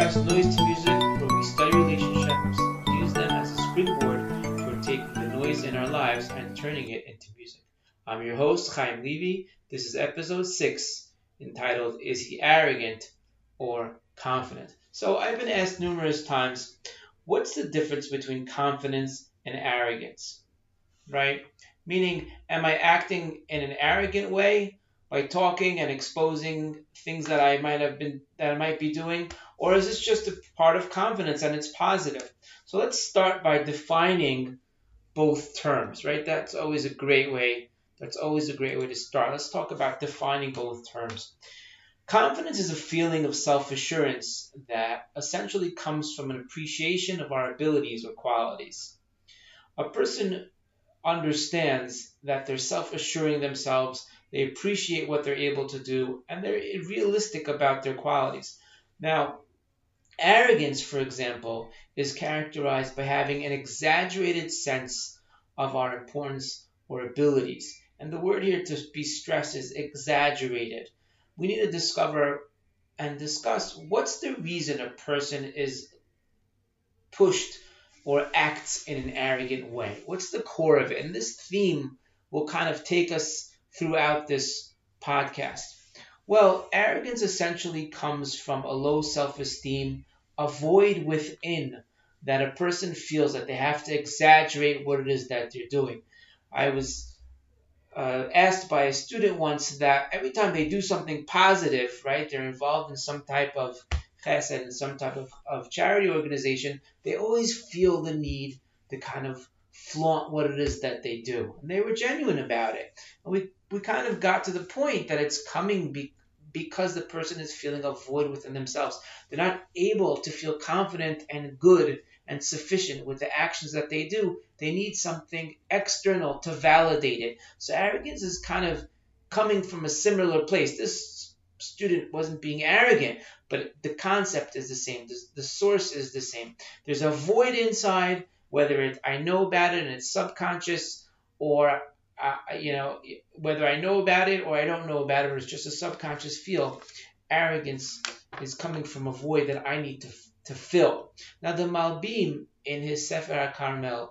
podcast Noise to Music, where we study relationships, use them as a springboard toward taking the noise in our lives and turning it into music. I'm your host, Chaim Levy. This is episode 6, entitled Is He Arrogant or Confident? So I've been asked numerous times, what's the difference between confidence and arrogance? Right? Meaning, am I acting in an arrogant way by talking and exposing things that I might be doing, or is this just a part of confidence and it's positive? So let's start by defining both terms, right? That's always a great way. That's always a great way to start. Let's talk about defining both terms. Confidence is a feeling of self-assurance that essentially comes from an appreciation of our abilities or qualities. A person understands that they're self-assuring themselves, they appreciate what they're able to do, and they're realistic about their qualities. Now, arrogance, for example, is characterized by having an exaggerated sense of our importance or abilities. And the word here to be stressed is exaggerated. We need to discover and discuss what's the reason a person is pushed or acts in an arrogant way. What's the core of it? And this theme will kind of take us throughout this podcast. Well, arrogance essentially comes from a low self-esteem, a void within that a person feels that they have to exaggerate what it is that they're doing. I was asked by a student once that every time they do something positive, right, they're involved in some type of chesed, in some type of charity organization, they always feel the need to kind of flaunt what it is that they do. And they were genuine about it. And we kind of got to the point that it's coming because the person is feeling a void within themselves. They're not able to feel confident and good and sufficient with the actions that they do. They need something external to validate it. So arrogance is kind of coming from a similar place. This student wasn't being arrogant, but the concept is the same. The source is the same. There's a void inside, whether I know about it and it's subconscious, or whether I know about it or I don't know about it, or it's just a subconscious feel. Arrogance is coming from a void that I need to fill. Now, the Malbim in his Sefer HaKarmel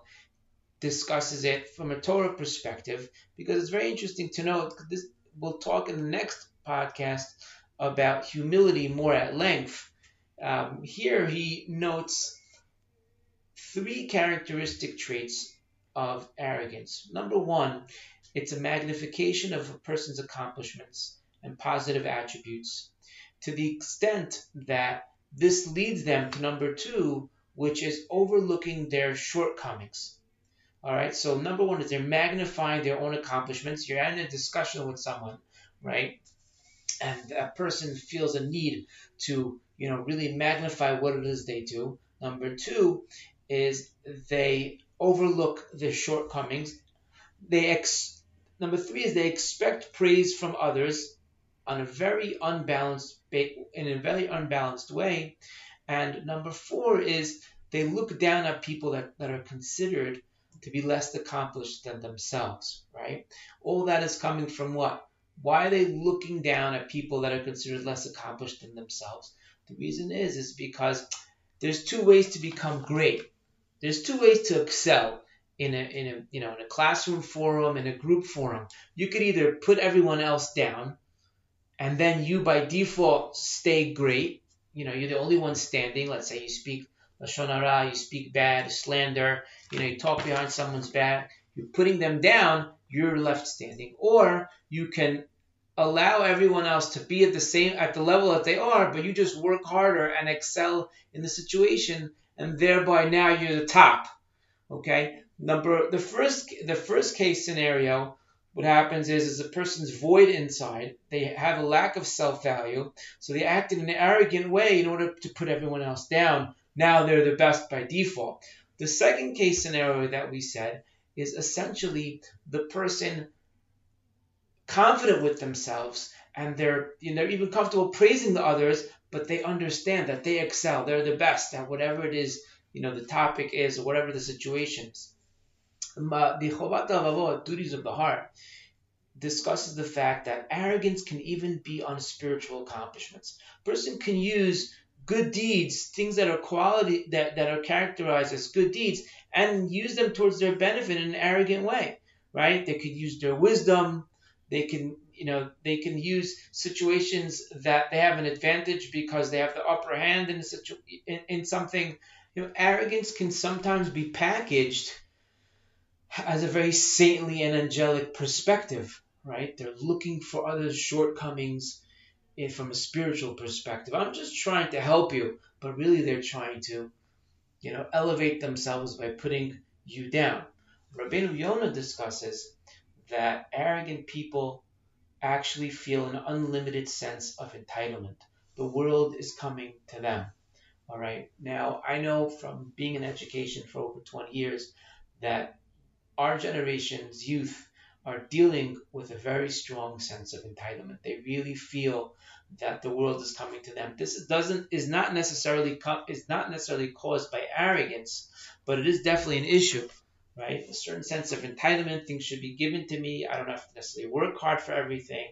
discusses it from a Torah perspective, because it's very interesting to know. We'll talk in the next podcast about humility more at length. Here he notes 3 characteristic traits of arrogance. Number 1, it's a magnification of a person's accomplishments and positive attributes to the extent that this leads them to number 2, which is overlooking their shortcomings. All right, so number 1 is they're magnifying their own accomplishments. You're having a discussion with someone, right? And that person feels a need to, really magnify what it is they do. Number 2 is they overlook their shortcomings. Number 3 is they expect praise from others in a very unbalanced way. And number 4 is they look down at people that are considered to be less accomplished than themselves, right? All that is coming from what? Why are they looking down at people that are considered less accomplished than themselves? The reason is because there's 2 ways to become great. There's 2 ways to excel in a classroom forum, in a group forum. You could either put everyone else down, and then you by default stay great. You're the only one standing. Let's say you speak lashon hara, you speak bad, slander. You talk behind someone's back. You're putting them down. You're left standing. Or you can allow everyone else to be at the level that they are, but you just work harder and excel in the situation, and thereby now you're the top. Okay. The first case scenario, what happens is a person's void inside. They have a lack of self-value, so they act in an arrogant way in order to put everyone else down. Now they're the best by default. The second case scenario that we said is essentially the person confident with themselves, and they're even comfortable praising the others, but they understand that they excel. They're the best at whatever it is, the topic is, or whatever the situation is. The Chovat HaLevavot, Duties of the Heart, discusses the fact that arrogance can even be on spiritual accomplishments. A person can use good deeds, things that are quality that are characterized as good deeds, and use them towards their benefit in an arrogant way, right? They could use their wisdom. They can, they can use situations that they have an advantage because they have the upper hand in something. Arrogance can sometimes be packaged as a very saintly and angelic perspective, right? They're looking for others' shortcomings from a spiritual perspective. I'm just trying to help you, but really they're trying to, elevate themselves by putting you down. Rabbeinu Yonah discusses that arrogant people actually feel an unlimited sense of entitlement. The world is coming to them. All right. Now, I know from being in education for over 20 years that our generation's youth are dealing with a very strong sense of entitlement. They really feel that the world is coming to them. This doesn't is not necessarily caused by arrogance, but it is definitely an issue, right? A certain sense of entitlement. Things should be given to me. I don't have to necessarily work hard for everything.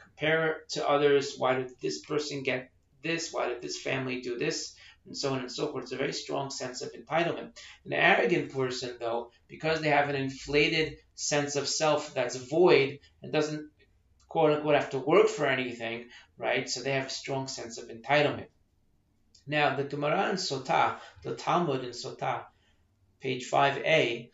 Compare to others. Why did this person get this? Why did this family do this? And so on and so forth. It's a very strong sense of entitlement. An arrogant person, though, because they have an inflated sense of self that's void and doesn't, quote unquote, have to work for anything, right? So they have a strong sense of entitlement. Now, the Gemara in Sotah, the Talmud in Sotah, page 5a,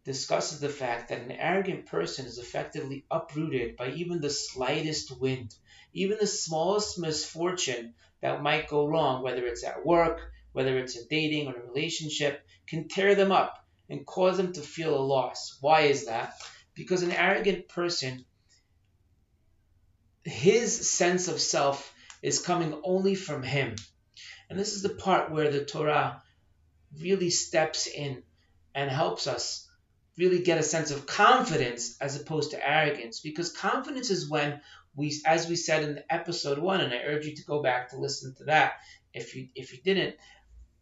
discusses the fact that an arrogant person is effectively uprooted by even the slightest wind, even the smallest misfortune that might go wrong, whether it's at work, whether it's in dating or a relationship, can tear them up and cause them to feel a loss. Why is that? Because an arrogant person, his sense of self is coming only from him. And this is the part where the Torah really steps in and helps us really get a sense of confidence as opposed to arrogance. Because confidence is when we, as we said in episode 1, and I urge you to go back to listen to that if you didn't,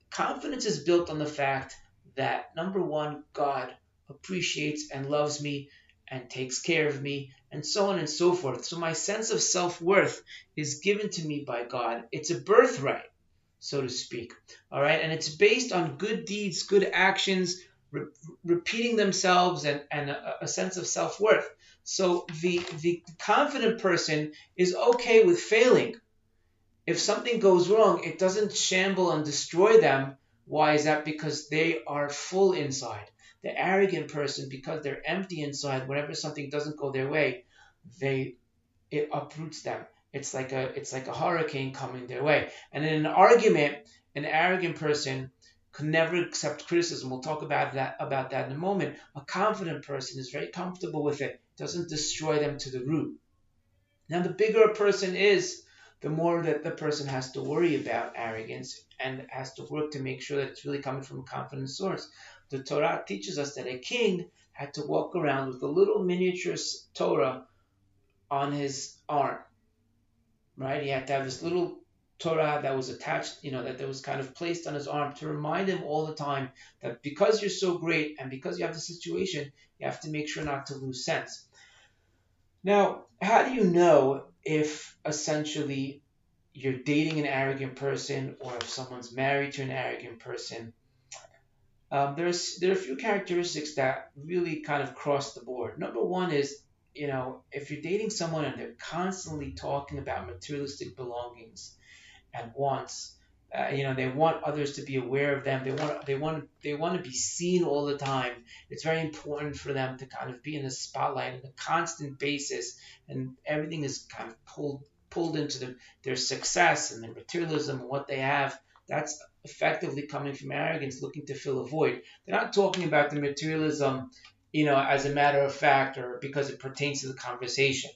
confidence is built on the fact that, number one, God appreciates and loves me and takes care of me, and so on and so forth. So my sense of self-worth is given to me by God. It's a birthright, so to speak. All right, and it's based on good deeds, good actions, repeating themselves, and a sense of self-worth. So the confident person is okay with failing. If something goes wrong, it doesn't shamble and destroy them. Why is that? Because they are full inside. The arrogant person, because they're empty inside, whenever something doesn't go their way, it uproots them. It's like a hurricane coming their way. And in an argument, an arrogant person could never accept criticism. We'll talk about that in a moment. A confident person is very comfortable with it. It doesn't destroy them to the root. Now, the bigger a person is, the more that the person has to worry about arrogance and has to work to make sure that it's really coming from a confident source. The Torah teaches us that a king had to walk around with a little miniature Torah on his arm, right? He had to have this little Torah that was attached, that was kind of placed on his arm to remind him all the time that because you're so great and because you have the situation, you have to make sure not to lose sense. Now, how do you know if essentially you're dating an arrogant person or if someone's married to an arrogant person? There are a few characteristics that really kind of cross the board. Number one is, if you're dating someone and they're constantly talking about materialistic belongings and wants, they want others to be aware of them. They want to be seen all the time. It's very important for them to kind of be in the spotlight on a constant basis, and everything is kind of pulled into their success and their materialism and what they have. That's effectively coming from arrogance, looking to fill a void. They're not talking about the materialism, as a matter of fact or because it pertains to the conversation.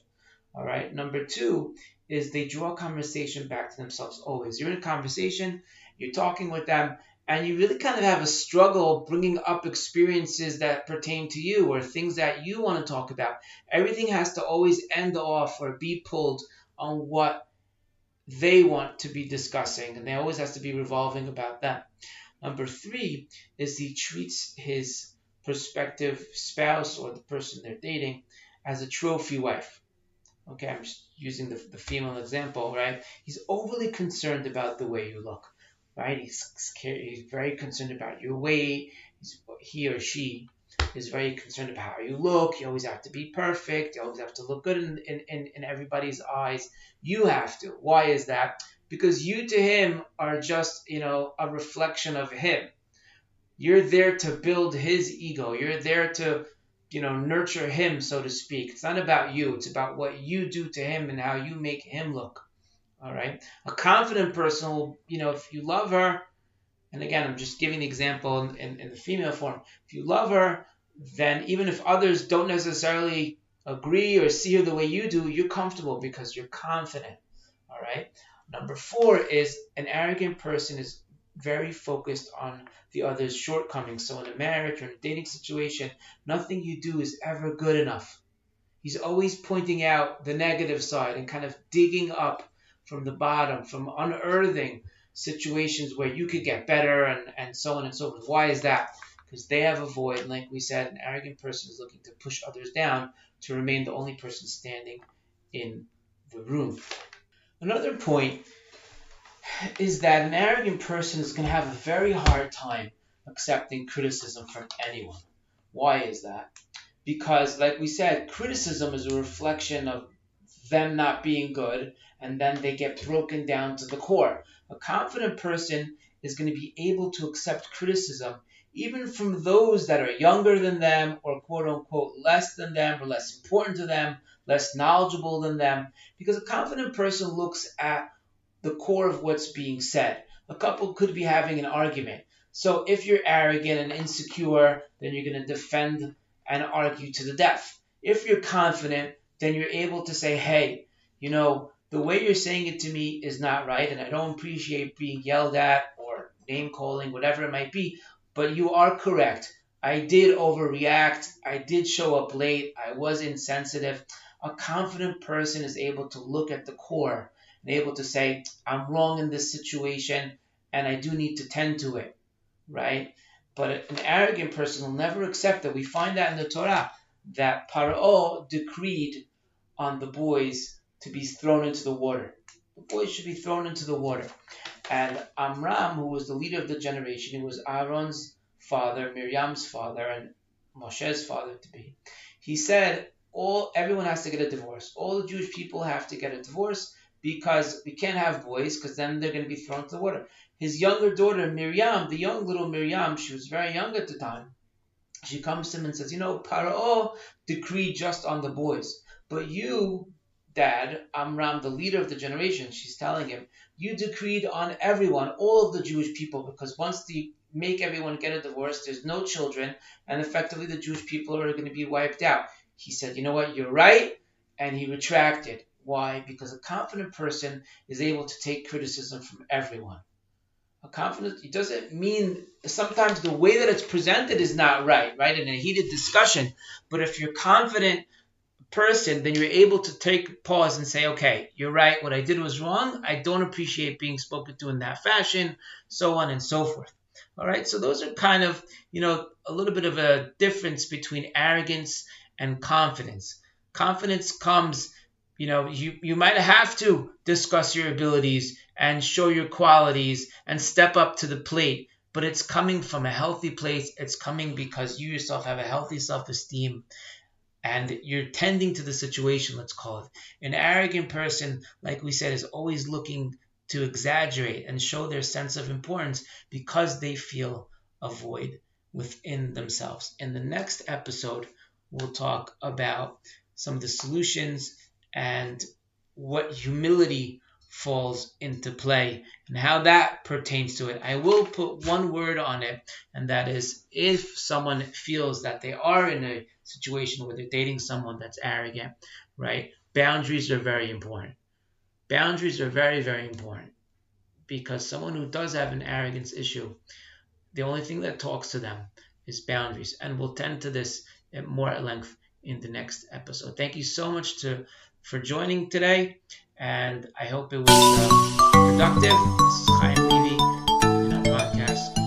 All right. Number two is they draw conversation back to themselves always. You're in a conversation, you're talking with them, and you really kind of have a struggle bringing up experiences that pertain to you or things that you want to talk about. Everything has to always end off or be pulled on what they want to be discussing, and they always has to be revolving about that. Number three is he treats his prospective spouse or the person they're dating as a trophy wife. Okay, I'm just using the female example, right? He's overly concerned about the way you look. right? He's very concerned about your weight. He or she is very concerned about how you look. You always have to be perfect. You always have to look good in everybody's eyes. You have to. Why is that? Because you to him are just, a reflection of him. You're there to build his ego. You're there to, nurture him, so to speak. It's not about you. It's about what you do to him and how you make him look. All right. A confident person will, if you love her, and again, I'm just giving the example in the female form. If you love her, then even if others don't necessarily agree or see her the way you do, you're comfortable because you're confident. All right. Number 4 is an arrogant person is very focused on the other's shortcomings. So in a marriage or in a dating situation, nothing you do is ever good enough. He's always pointing out the negative side and kind of digging up from the bottom, from unearthing situations where you could get better and so on and so forth. Why is that? Because they have a void. And like we said, an arrogant person is looking to push others down to remain the only person standing in the room. Another point is that an arrogant person is going to have a very hard time accepting criticism from anyone. Why is that? Because, like we said, criticism is a reflection of them not being good, and then they get broken down to the core. A confident person is going to be able to accept criticism even from those that are younger than them or quote unquote less than them or less important to them, less knowledgeable than them, because a confident person looks at the core of what's being said. A couple could be having an argument. So if you're arrogant and insecure, then you're going to defend and argue to the death. If you're confident, then you're able to say, hey, the way you're saying it to me is not right, and I don't appreciate being yelled at or name calling, whatever it might be, but you are correct. I did overreact. I did show up late. I was insensitive. A confident person is able to look at the core and able to say, I'm wrong in this situation, and I do need to tend to it, right? But an arrogant person will never accept that. We find that in the Torah, that Paro decreed on the boys to be thrown into the water. The boys should be thrown into the water. And Amram, who was the leader of the generation, he was Aaron's father, Miriam's father, and Moshe's father to be. He said, everyone has to get a divorce. All the Jewish people have to get a divorce because we can't have boys because then they're going to be thrown into the water. His younger daughter, Miriam, the young little Miriam, she was very young at the time. She comes to him and says, Paro decreed just on the boys. But you, Dad, Amram, the leader of the generation, she's telling him, you decreed on everyone, all of the Jewish people, because once they make everyone get a divorce, there's no children, and effectively the Jewish people are going to be wiped out. He said, you know what, you're right, and he retracted. Why? Because a confident person is able to take criticism from everyone. A confidence, it doesn't mean sometimes the way that it's presented is not right in a heated discussion. But if you're confident person, then you're able to take pause and say, okay, you're right, what I did was wrong. I don't appreciate being spoken to in that fashion, so on and so forth. All right, so those are kind of, a little bit of a difference between arrogance and confidence. Confidence comes, you might have to discuss your abilities and show your qualities and step up to the plate, but it's coming from a healthy place. It's coming because you yourself have a healthy self-esteem and you're tending to the situation, let's call it. An arrogant person, like we said, is always looking to exaggerate and show their sense of importance because they feel a void within themselves. In the next episode, we'll talk about some of the solutions and what humility falls into play and how that pertains to it. I will put one word on it, and that is if someone feels that they are in a situation where they're dating someone that's arrogant, right? Boundaries are very important. Boundaries are very, very important because someone who does have an arrogance issue, the only thing that talks to them is boundaries, and we'll tend to this more at length in the next episode. Thank you so much for joining today, and I hope it was productive. This is Chaim Levy in our podcast.